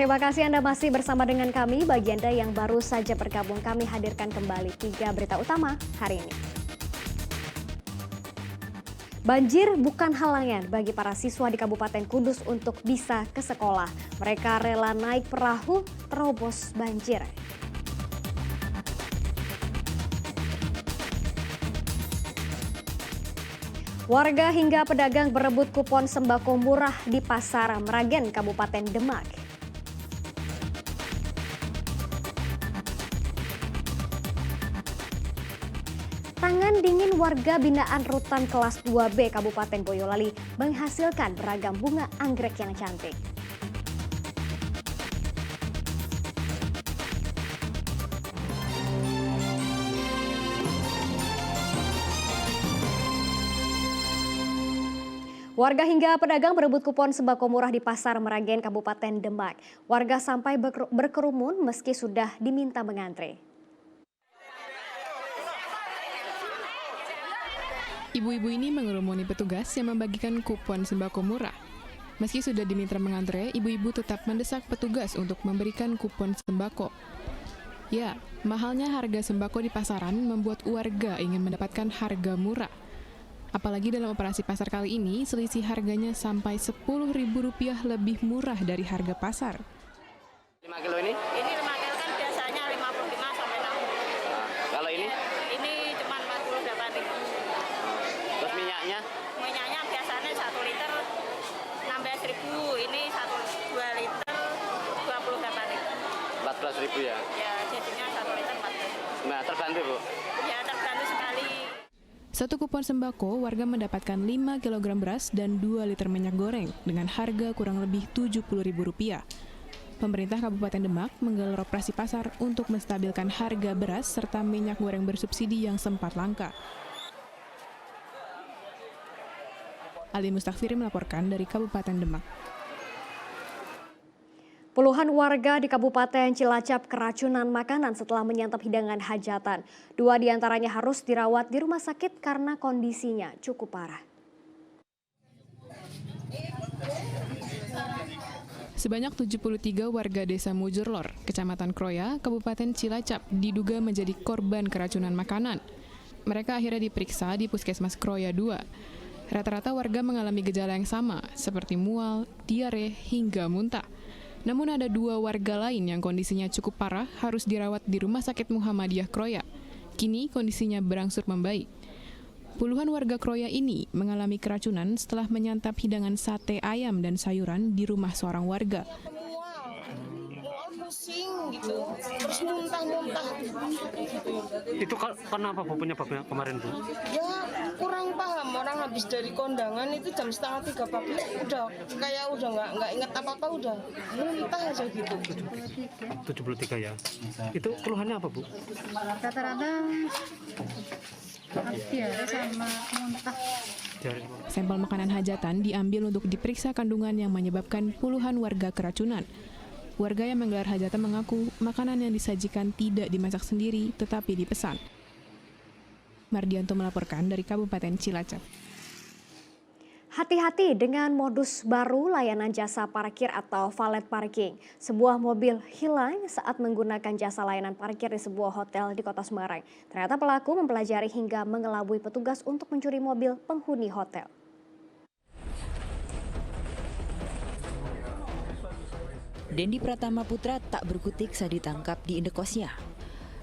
Terima kasih Anda masih bersama dengan kami. Bagi Anda yang baru saja bergabung, kami hadirkan kembali 3 berita utama hari ini. Banjir bukan halangan bagi para siswa di Kabupaten Kudus untuk bisa ke sekolah. Mereka rela naik perahu terobos banjir. Warga hingga pedagang berebut kupon sembako murah di Pasar Meragen, Kabupaten Demak. Tangan dingin warga binaan Rutan Kelas 2B Kabupaten Boyolali menghasilkan beragam bunga anggrek yang cantik. Warga hingga pedagang berebut kupon sembako murah di Pasar Meragen, Kabupaten Demak. Warga sampai berkerumun meski sudah diminta mengantre. Ibu-ibu ini mengerumuni petugas yang membagikan kupon sembako murah. Meski sudah diminta mengantre, ibu-ibu tetap mendesak petugas untuk memberikan kupon sembako. Ya, mahalnya harga sembako di pasaran membuat warga ingin mendapatkan harga murah. Apalagi dalam operasi pasar kali ini, selisih harganya sampai Rp10.000 lebih murah dari harga pasar. 5 kilo ini? Ini 5 kilo kan biasanya 55 sampai 60. Kalau ini? Ini cuma 48.000. Terus minyaknya? Minyaknya biasanya 1 liter 16.000. Ini 2 liter 28.000. 14.000 ya? Ya, jadinya 1 liter 14. Nah, terbantu Bu? Ya, terbantu sekali. Satu kupon sembako, warga mendapatkan 5 kg beras dan 2 liter minyak goreng dengan harga kurang lebih Rp70.000. Pemerintah Kabupaten Demak menggelar operasi pasar untuk menstabilkan harga beras serta minyak goreng bersubsidi yang sempat langka. Ali Mustakfiri melaporkan dari Kabupaten Demak. Puluhan warga di Kabupaten Cilacap keracunan makanan setelah menyantap hidangan hajatan. 2 diantaranya harus dirawat di rumah sakit karena kondisinya cukup parah. Sebanyak 73 warga desa Mujurlor, Kecamatan Kroya, Kabupaten Cilacap diduga menjadi korban keracunan makanan. Mereka akhirnya diperiksa di Puskesmas Kroya 2. Rata-rata warga mengalami gejala yang sama, seperti mual, diare, hingga muntah. Namun ada 2 warga lain yang kondisinya cukup parah harus dirawat di Rumah Sakit Muhammadiyah Kroya. Kini kondisinya berangsur membaik. Puluhan warga Kroya ini mengalami keracunan setelah menyantap hidangan sate ayam dan sayuran di rumah seorang warga. Pusing gitu, terus muntah-muntah. Itu kenapa Bu penyebabnya kemarin Bu? Ya kurang paham, orang habis dari kondangan itu jam 2:30 pagi udah nggak inget apa-apa, udah muntah aja gitu. 73 ya. Itu keluhannya apa Bu? Rata-rata diare sama muntah. Sampel makanan hajatan diambil untuk diperiksa kandungan yang menyebabkan puluhan warga keracunan. Warga yang menggelar hajatan mengaku makanan yang disajikan tidak dimasak sendiri tetapi dipesan. Mardianto melaporkan dari Kabupaten Cilacap. Hati-hati dengan modus baru layanan jasa parkir atau valet parking. Sebuah mobil hilang saat menggunakan jasa layanan parkir di sebuah hotel di Kota Semarang. Ternyata pelaku mempelajari hingga mengelabui petugas untuk mencuri mobil penghuni hotel. Dendi Pratama Putra tak berkutik saat ditangkap di indekosnya.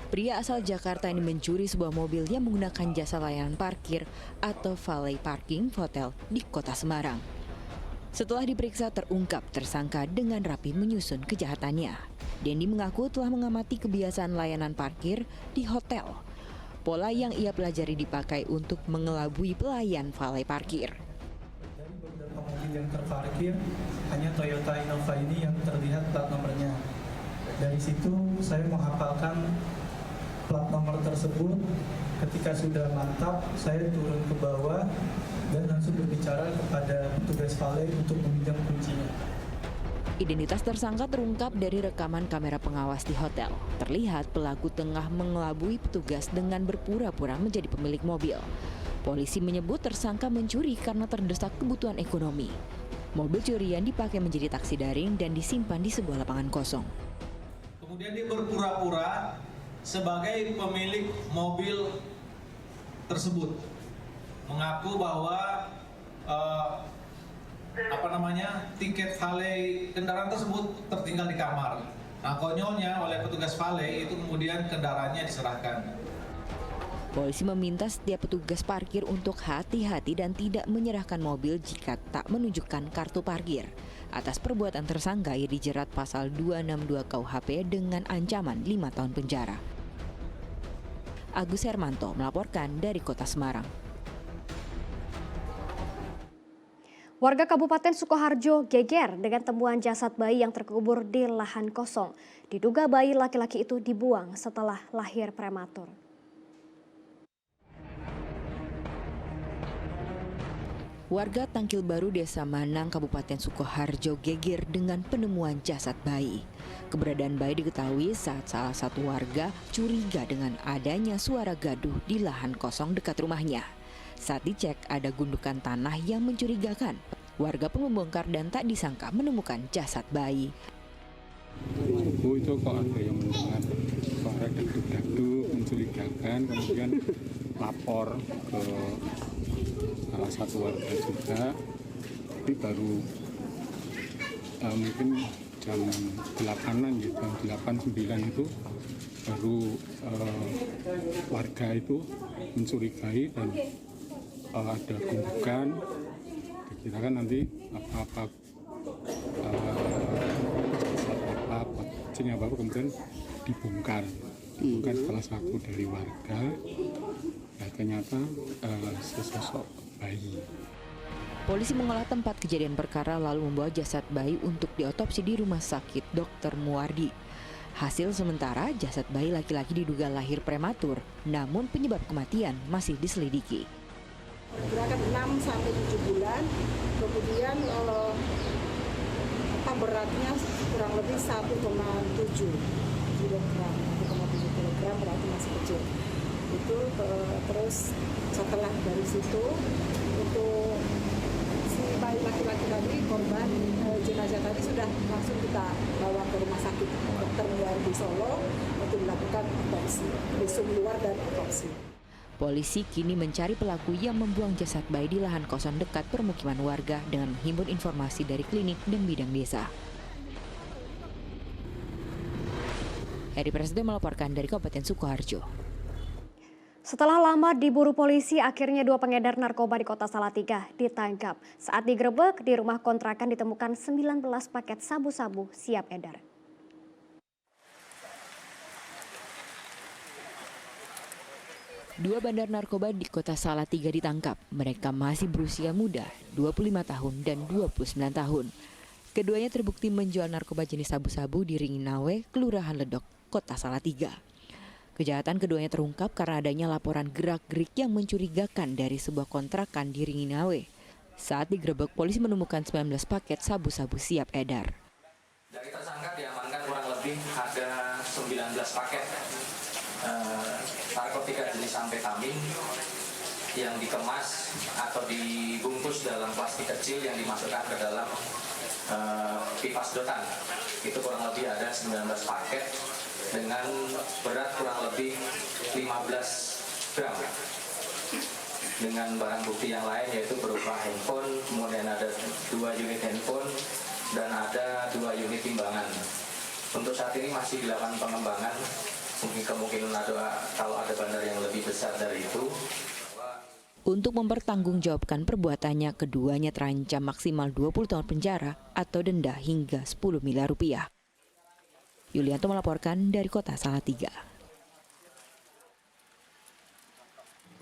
Pria asal Jakarta ini mencuri sebuah mobil yang menggunakan jasa layanan parkir atau valet parking hotel di Kota Semarang. Setelah diperiksa terungkap tersangka dengan rapi menyusun kejahatannya. Dendi mengaku telah mengamati kebiasaan layanan parkir di hotel. Pola yang ia pelajari dipakai untuk mengelabui pelayan valet parkir. Mobil yang terparkir hanya Toyota Innova ini yang terlihat plat nomornya. Dari situ saya menghafalkan plat nomor tersebut. Ketika sudah mantap, saya turun ke bawah dan langsung berbicara kepada petugas valet untuk meminjam kuncinya. Identitas tersangka terungkap dari rekaman kamera pengawas di hotel. Terlihat pelaku tengah mengelabui petugas dengan berpura-pura menjadi pemilik mobil. Polisi menyebut tersangka mencuri karena terdesak kebutuhan ekonomi. Mobil curian dipakai menjadi taksi daring dan disimpan di sebuah lapangan kosong. Kemudian dia berpura-pura sebagai pemilik mobil tersebut, mengaku bahwa tiket valet kendaraan tersebut tertinggal di kamar. Nah, konyolnya oleh petugas valet itu kemudian kendaraannya diserahkan. Polisi meminta setiap petugas parkir untuk hati-hati dan tidak menyerahkan mobil jika tak menunjukkan kartu parkir. Atas perbuatan tersangka, ia dijerat pasal 262 KUHP dengan ancaman 5 tahun penjara. Agus Hermanto melaporkan dari Kota Semarang. Warga Kabupaten Sukoharjo geger dengan temuan jasad bayi yang terkubur di lahan kosong. Diduga bayi laki-laki itu dibuang setelah lahir prematur. Warga Tangkil Baru, Desa Manang, Kabupaten Sukoharjo geger dengan penemuan jasad bayi. Keberadaan bayi diketahui saat salah satu warga curiga dengan adanya suara gaduh di lahan kosong dekat rumahnya. Saat dicek, ada gundukan tanah yang mencurigakan. Warga pun membongkar dan tak disangka menemukan jasad bayi. Subuh itu kok ada yang mendengar suara dagduk-dagduk mencurigakan, kemudian lapor ke salah satu warga juga. Tapi baru mungkin jam 8-an gitu, jam 8-9 itu baru warga itu mencurigai dan ada gundukan. Dikirakan nanti apa kemudian dibongkar salah satu dari warga. Nah, ternyata sesosok bayi. Polisi mengolah tempat kejadian perkara lalu membawa jasad bayi untuk diotopsi di Rumah Sakit Dr. Muwardi. Hasil sementara, jasad bayi laki-laki diduga lahir prematur, namun penyebab kematian masih diselidiki. Gerakan 6 sampai 7 bulan, kemudian beratnya kurang lebih 1,7 kilogram, 1,7 kilogram berarti masih kecil. Itu terus setelah dari situ untuk si bayi laki-laki tadi, korban jenazah tadi sudah langsung kita bawa ke Rumah Sakit Dr. Muwardi Solo untuk dilakukan otopsi, visum luar dan otopsi. Polisi kini mencari pelaku yang membuang jasad bayi di lahan kosong dekat permukiman warga dengan menghimpun informasi dari klinik dan bidang desa. Heri Prasetyo melaporkan dari Kabupaten Sukoharjo. Setelah lama diburu polisi, akhirnya 2 pengedar narkoba di Kota Salatiga ditangkap. Saat digerebek di rumah kontrakan ditemukan 19 paket sabu-sabu siap edar. Dua bandar narkoba di Kota Salatiga ditangkap. Mereka masih berusia muda, 25 tahun dan 29 tahun. Keduanya terbukti menjual narkoba jenis sabu-sabu di Ringinawe, Kelurahan Ledok, Kota Salatiga. Kejahatan keduanya terungkap karena adanya laporan gerak-gerik yang mencurigakan dari sebuah kontrakan di Ringinawe. Saat digerebek, polisi menemukan 19 paket sabu-sabu siap edar. Dari tersangka diamankan kurang lebih ada 19 paket narkotika jenis amfetamin yang dikemas atau dibungkus dalam plastik kecil yang dimasukkan ke dalam pipa sedotan. Itu kurang lebih ada 19 paket dengan berat kurang lebih 15 gram. Dengan barang bukti yang lain yaitu berupa handphone, kemudian ada 2 unit handphone dan ada 2 unit timbangan. Untuk saat ini masih dilakukan pengembangan. Mungkin kemungkinan kalau ada bandar yang lebih besar dari itu. Untuk mempertanggungjawabkan perbuatannya, keduanya terancam maksimal 20 tahun penjara atau denda hingga 10 miliar rupiah. Yulianto melaporkan dari Kota Salatiga.